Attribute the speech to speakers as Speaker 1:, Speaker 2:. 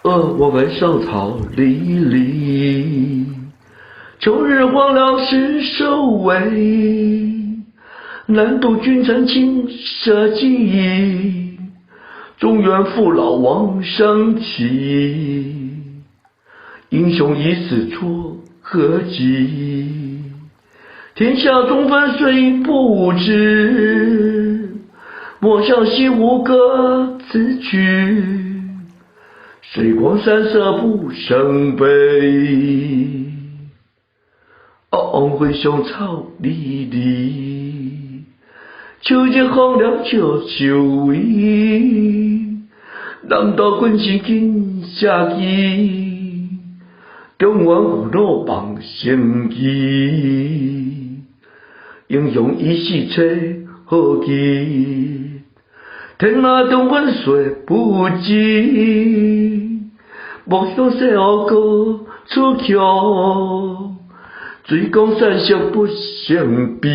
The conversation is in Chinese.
Speaker 1: 我们上草离离，秋日黄粱是首尾，南渡君臣青社稷，中原父老望上起，英雄已死错何计？天下中分谁不知？莫向西湖各自去。水光山色不胜悲，回乡草离离，秋节荒凉就秋意，南岛滚起金下机，中原父老望成基，英雄已死找何计？天下中分谁不知？莫向西湖各出桥，水光山色不胜悲。